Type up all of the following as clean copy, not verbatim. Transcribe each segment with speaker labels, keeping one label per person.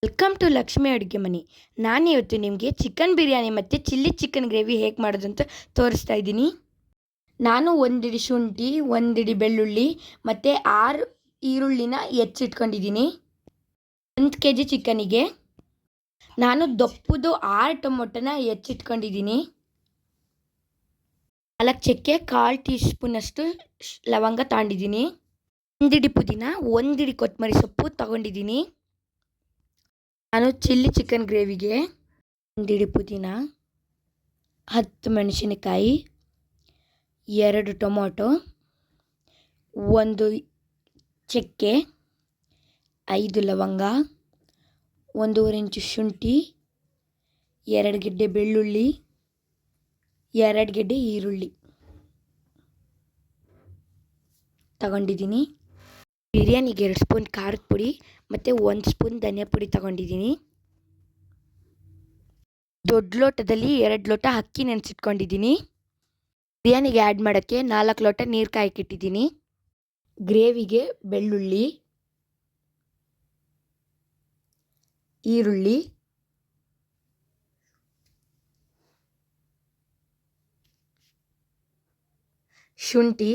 Speaker 1: Welcome to Lakshmi ಅಡುಗೆ ಮನೆ. ನಾನಿವತ್ತು ನಿಮಗೆ ಚಿಕನ್ ಬಿರಿಯಾನಿ ಮತ್ತು ಚಿಲ್ಲಿ ಚಿಕನ್ ಗ್ರೇವಿ ಹೇಗೆ ಮಾಡೋದು ಅಂತ ತೋರಿಸ್ತಾ ಇದ್ದೀನಿ. ನಾನು ಒಂದಿಡಿ ಶುಂಠಿ, ಒಂದಿಡಿ ಬೆಳ್ಳುಳ್ಳಿ ಮತ್ತು 6 ಈರುಳ್ಳಿನ ಹೆಚ್ಚಿಟ್ಕೊಂಡಿದ್ದೀನಿ. 1 kg ಚಿಕನಿಗೆ ನಾನು ದಪ್ಪದು 6 ಟೊಮೊಟೊನ ಹೆಚ್ಚಿಟ್ಕೊಂಡಿದ್ದೀನಿ. 4 ಚಕ್ಕೆ, 1/4 ಟೀ ಸ್ಪೂನಷ್ಟು ಲವಂಗ ತಗೊಂಡಿದ್ದೀನಿ. ಒಂದಿಡಿ ಪುದೀನ, ಒಂದಿಡಿ ಕೊತ್ತಂಬರಿ ಸೊಪ್ಪು ತಗೊಂಡಿದ್ದೀನಿ. ನಾನು ಚಿಲ್ಲಿ ಚಿಕನ್ ಗ್ರೇವಿಗೆ ಒಂದಿಡಿ ಪುದೀನ, 10 ಮೆಣಸಿನಕಾಯಿ, 2 ಟೊಮೊಟೊ, 1 ಚಕ್ಕೆ, 5 ಲವಂಗ, 1.5 ಇಂಚು ಶುಂಠಿ, 2 ಗೆಡ್ಡೆ ಬೆಳ್ಳುಳ್ಳಿ, 2 ಗೆಡ್ಡೆ ಈರುಳ್ಳಿ ತಗೊಂಡಿದ್ದೀನಿ. ಬಿರಿಯಾನಿಗೆ 2 ಸ್ಪೂನ್ ಖಾರದ ಪುಡಿ ಮತ್ತು 1 ಸ್ಪೂನ್ ಧನಿಯಾ ಪುಡಿ ತಗೊಂಡಿದ್ದೀನಿ. ದೊಡ್ಡ ಲೋಟದಲ್ಲಿ 2 ಲೋಟ ಅಕ್ಕಿ ನೆನೆಸಿಟ್ಕೊಂಡಿದ್ದೀನಿ. ಬಿರಿಯಾನಿಗೆ ಆ್ಯಡ್ ಮಾಡೋಕ್ಕೆ 4 ಲೋಟ ನೀರು ಕಾಯಕ್ಕಿಟ್ಟಿದ್ದೀನಿ. ಗ್ರೇವಿಗೆ ಬೆಳ್ಳುಳ್ಳಿ, ಈರುಳ್ಳಿ, ಶುಂಠಿ,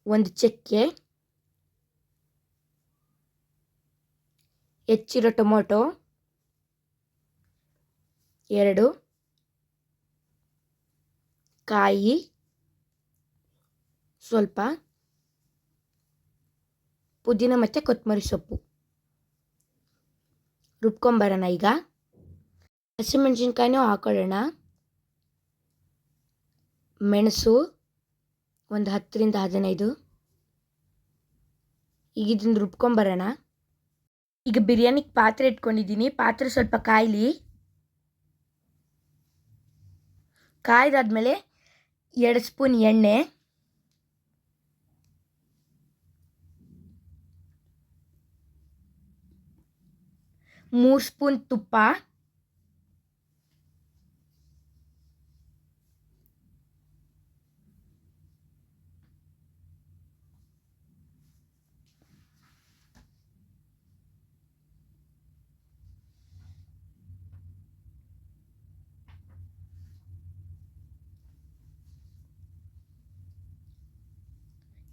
Speaker 1: ಒಂದು ಚಕ್ಕೆ, ಹೆಚ್ಚಿರೋ ಟೊಮೊಟೊ 2, ಕಾಯಿ ಸ್ವಲ್ಪ, ಪುದೀನ ಮತ್ತು ಕೊತ್ತಂಬರಿ ಸೊಪ್ಪು ರುಬ್ಕೊಂಬರೋಣ. ಈಗ ಹಸಿಮೆಣಸಿನ್ಕಾಯಿನೂ ಹಾಕೊಳ್ಳೋಣ. ಮೆಣಸು ಒಂದು 10 ರಿಂದ 15. ಈಗ ಇದನ್ನು ರುಬ್ಕೊಂಬರೋಣ. ಈಗ ಬಿರಿಯಾನಿಗೆ ಪಾತ್ರೆ ಇಟ್ಕೊಂಡಿದ್ದೀನಿ. ಪಾತ್ರೆ ಸ್ವಲ್ಪ ಕಾಯಲಿ. ಕಾಯ್ದಾದ್ಮೇಲೆ 2 ಸ್ಪೂನ್ ಎಣ್ಣೆ, 3 ಸ್ಪೂನ್ ತುಪ್ಪ,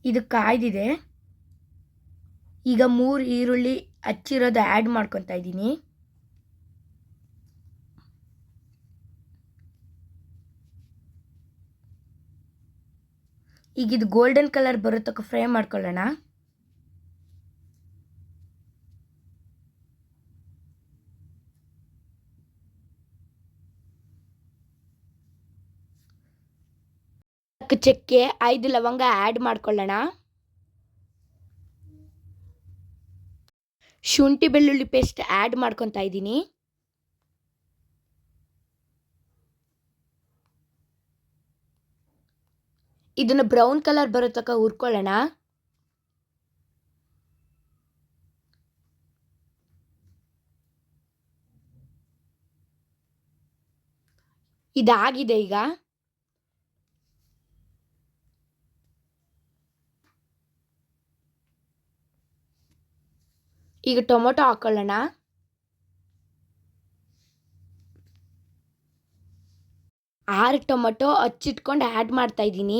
Speaker 1: ಇದು ಕಾಯ್ದಿದೆ. ಈಗ 3 ಈರುಳ್ಳಿ ಹಚ್ಚಿರೋದು ಆ್ಯಡ್ ಮಾಡ್ಕೊತಾ ಇದ್ದೀನಿ. ಈಗ ಇದು ಗೋಲ್ಡನ್ ಕಲರ್ ಬರೋ ತನಕ ಫ್ರೈ ಮಾಡ್ಕೊಳ್ಳೋಣ. ಚಕ್ಕೆ 5 ಲವಂಗ ಆ್ಯಡ್ ಮಾಡ್ಕೊಳ್ಳೋಣ. ಶುಂಠಿ ಬೆಳ್ಳುಳ್ಳಿ ಪೇಸ್ಟ್ ಆ್ಯಡ್ ಮಾಡ್ಕೊತಾ ಇದ್ದೀನಿ. ಇದನ್ನು ಬ್ರೌನ್ ಕಲರ್ ಬರೋ ತನಕ ಹುರ್ಕೊಳ್ಳೋಣ. ಇದಾಗಿದೆ. ಈಗ ಟೊಮೊಟೊ ಹಾಕೊಳ್ಳೋಣ. ಆರು ಟೊಮೊಟೊ ಹಚ್ಚಿಟ್ಕೊಂಡು ಆ್ಯಡ್ ಮಾಡ್ತಾ ಇದ್ದೀನಿ.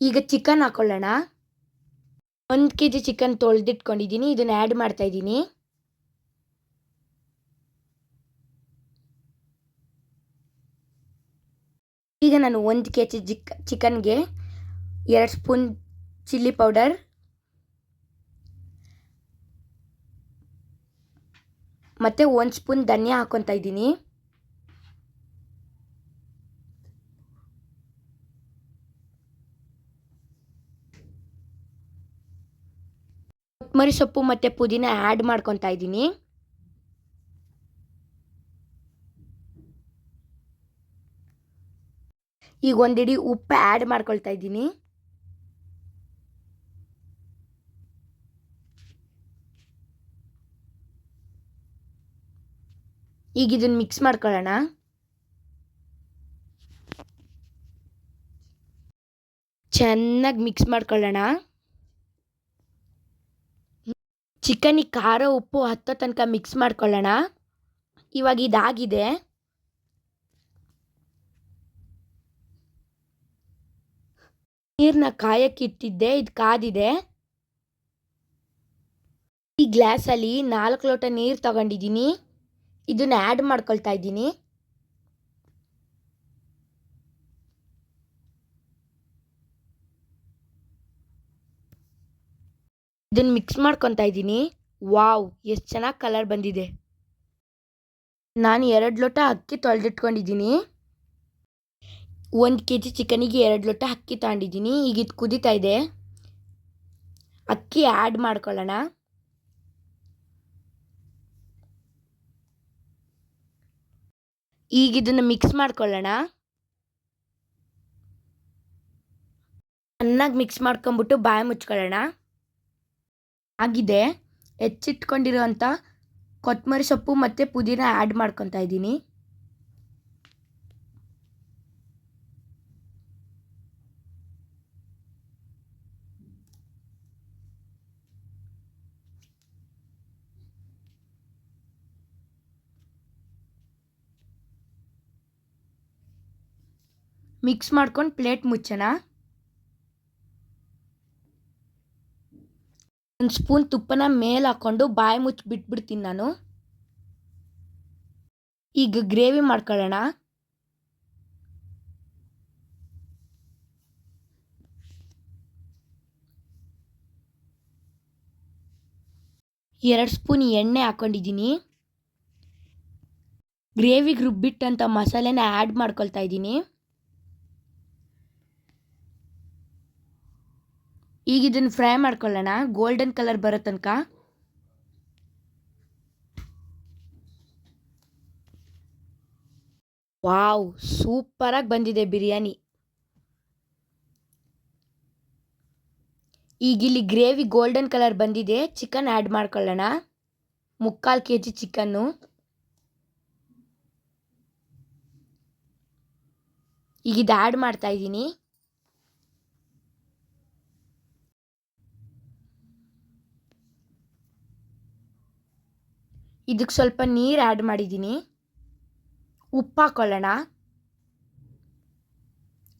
Speaker 1: ಈಗ ಚಿಕನ್ ಹಾಕೊಳ್ಳೋಣ. 1 kg ಚಿಕನ್ ತೊಳೆದಿಟ್ಕೊಂಡಿದ್ದೀನಿ. ಇದನ್ನು ಆ್ಯಡ್ ಮಾಡ್ತಾ ಇದ್ದೀನಿ. ಈಗ ನಾನು 1 kg ಚಿಕನ್ಗೆ 2 ಸ್ಪೂನ್ ಚಿಲ್ಲಿ ಪೌಡರ್, ಮತ್ತು 1 ಸ್ಪೂನ್ ಧನಿಯಾ ಹಾಕ್ಕೊತಾ ಇದ್ದೀನಿ. ಕೊತ್ತಂಬರಿ ಸೊಪ್ಪು ಮತ್ತು ಪುದೀನ ಆ್ಯಡ್ ಮಾಡ್ಕೊತಾ ಇದ್ದೀನಿ. ಈಗ ಒಂದಿಡಿ ಉಪ್ಪು ಆ್ಯಡ್ ಮಾಡ್ಕೊಳ್ತಾ ಇದ್ದೀನಿ. ಈಗ ಇದನ್ನು ಮಿಕ್ಸ್ ಮಾಡ್ಕೊಳ್ಳೋಣ. ಚೆನ್ನಾಗಿ ಮಿಕ್ಸ್ ಮಾಡ್ಕೊಳ್ಳೋಣ. ಚಿಕನಿಗೆ ಖಾರ ಉಪ್ಪು ಹತ್ತೋ ತನಕ ಮಿಕ್ಸ್ ಮಾಡ್ಕೊಳ್ಳೋಣ. ಇವಾಗ ಇದಾಗಿದೆ. ನೀರನ್ನ ಕಾಯಕ್ಕೆ ಇಟ್ಟಿದ್ದೆ, ಇದು ಕಾದಿದೆ. ಈ ಗ್ಲಾಸಲ್ಲಿ 4 ಲೋಟ ನೀರು ತಗೊಂಡಿದ್ದೀನಿ. ಇದನ್ನ ಆ್ಯಡ್ ಮಾಡ್ಕೊಳ್ತಾ ಇದ್ದೀನಿ. ಇದನ್ನು ಮಿಕ್ಸ್ ಮಾಡ್ಕೊತಾ ಇದ್ದೀನಿ. ವಾವ್, ಎಷ್ಟು ಚೆನ್ನಾಗಿ ಕಲರ್ ಬಂದಿದೆ. ನಾನು 2 ಲೋಟ ಅಕ್ಕಿ ತೊಳೆದಿಟ್ಕೊಂಡಿದ್ದೀನಿ. 1 kg ಚಿಕನಿಗೆ 2 ಲೋಟ ಅಕ್ಕಿ ತಗೊಂಡಿದ್ದೀನಿ. ಈಗ ಇದು ಕುದೀತಾ ಇದೆ. ಅಕ್ಕಿ ಆ್ಯಡ್ ಮಾಡ್ಕೊಳ್ಳೋಣ. ಈಗ ಇದನ್ನು ಮಿಕ್ಸ್ ಮಾಡ್ಕೊಳ್ಳೋಣ. ಚೆನ್ನಾಗಿ ಮಿಕ್ಸ್ ಮಾಡ್ಕೊಂಬಿಟ್ಟು ಬಾಯಿ ಮುಚ್ಕೊಳ್ಳೋಣ. ಆಗಿದೆ. ಹೆಚ್ಚಿಟ್ಕೊಂಡಿರೋಂಥ ಕೊತ್ತಂಬರಿ ಸೊಪ್ಪು ಮತ್ತು ಪುದೀನ ಆ್ಯಡ್ ಮಾಡ್ಕೊತಾ ಇದ್ದೀನಿ. ಮಿಕ್ಸ್ ಮಾಡ್ಕೊಂಡು ಪ್ಲೇಟ್ ಮುಚ್ಚೋಣ. 1 ಸ್ಪೂನ್ ತುಪ್ಪನ ಮೇಲೆ ಹಾಕ್ಕೊಂಡು ಬಾಯಿ ಮುಚ್ಚಿ ಬಿಟ್ಬಿಡ್ತೀನಿ ನಾನು. ಈಗ ಗ್ರೇವಿ ಮಾಡ್ಕೊಳ್ಳೋಣ. ಎರಡು ಸ್ಪೂನ್ ಎಣ್ಣೆ ಹಾಕ್ಕೊಂಡಿದ್ದೀನಿ. ಗ್ರೇವಿಗೆ ರುಬ್ಬಿಟ್ಟಂಥ ಮಸಾಲೆನ ಆ್ಯಡ್ ಮಾಡ್ಕೊಳ್ತಾ ಇದ್ದೀನಿ. ಈಗ ಇದನ್ನು ಫ್ರೈ ಮಾಡ್ಕೊಳ್ಳೋಣ ಗೋಲ್ಡನ್ ಕಲರ್ ಬರೋ ತನಕ. ವಾವ್, ಸೂಪರಾಗಿ ಬಂದಿದೆ ಬಿರಿಯಾನಿ. ಈಗ ಇಲ್ಲಿ ಗ್ರೇವಿ ಗೋಲ್ಡನ್ ಕಲರ್ ಬಂದಿದೆ. ಚಿಕನ್ ಆ್ಯಡ್ ಮಾಡ್ಕೊಳ್ಳೋಣ. 3/4 kg ಚಿಕನ್ನು. ಈಗ ಇದು ಆ್ಯಡ್ ಮಾಡ್ತಾ ಇದ್ದೀನಿ. ಇದಕ್ಕೆ ಸ್ವಲ್ಪ ನೀರು ಆ್ಯಡ್ ಮಾಡಿದ್ದೀನಿ. ಉಪ್ಪು ಹಾಕ್ಕೊಳ್ಳೋಣ.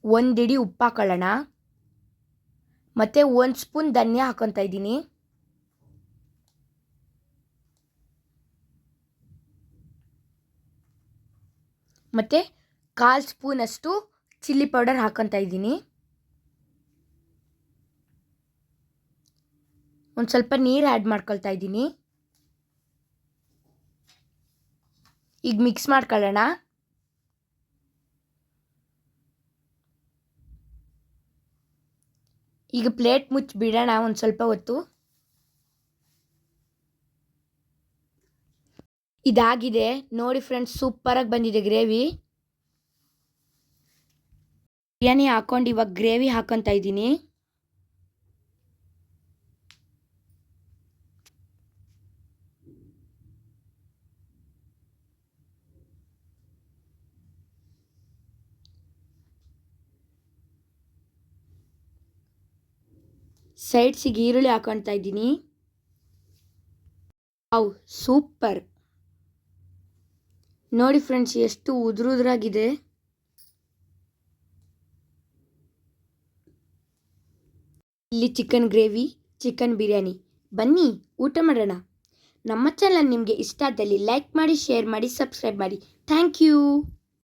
Speaker 1: 1 ಹಿಡಿ ಉಪ್ಪು ಹಾಕ್ಕೊಳ್ಳೋಣ. ಮತ್ತು 1 ಸ್ಪೂನ್ ಧನಿಯಾ ಹಾಕ್ಕೊತಾ ಇದ್ದೀನಿ. ಮತ್ತು 1/4 ಸ್ಪೂನಷ್ಟು ಚಿಲ್ಲಿ ಪೌಡರ್ ಹಾಕ್ಕೊತಾ ಇದ್ದೀನಿ. ಒಂದು ಸ್ವಲ್ಪ ನೀರು ಆ್ಯಡ್ ಮಾಡ್ಕೊಳ್ತಾ ಇದ್ದೀನಿ. ಈಗ ಮಿಕ್ಸ್ ಮಾಡ್ಕೊಳ್ಳೋಣ. ಈಗ ಪ್ಲೇಟ್ ಮುಚ್ಚಿ ಬಿಡೋಣ ಒಂದು ಸ್ವಲ್ಪ ಹೊತ್ತು. ಇದಾಗಿದೆ ನೋಡಿ ಫ್ರೆಂಡ್ಸ್, ಸೂಪರಾಗಿ ಬಂದಿದೆ ಗ್ರೇವಿ. ಬಿರಿಯಾನಿ ಹಾಕ್ಕೊಂಡು ಇವಾಗ ಗ್ರೇವಿ ಹಾಕ್ಕೊತಾ ಇದ್ದೀನಿ. ಸೈಡ್ಸಿಗೆ ಈರುಳ್ಳಿ ಹಾಕ್ಕೊತಾ ಇದ್ದೀನಿ. Wow, super. ನೋಡಿ ಫ್ರೆಂಡ್ಸ್, ಎಷ್ಟು ಉದುರಾಗಿದೆ. ಇಲ್ಲಿ ಚಿಕನ್ ಗ್ರೇವಿ, ಚಿಕನ್ ಬಿರಿಯಾನಿ. ಬನ್ನಿ ಊಟ ಮಾಡೋಣ. ನಮ್ಮ ಚಾನಲ್ ನಿಮಗೆ ಇಷ್ಟ ಆದಲ್ಲಿ ಲೈಕ್ ಮಾಡಿ, ಶೇರ್ ಮಾಡಿ, ಸಬ್ಸ್ಕ್ರೈಬ್ ಮಾಡಿ. Thank you.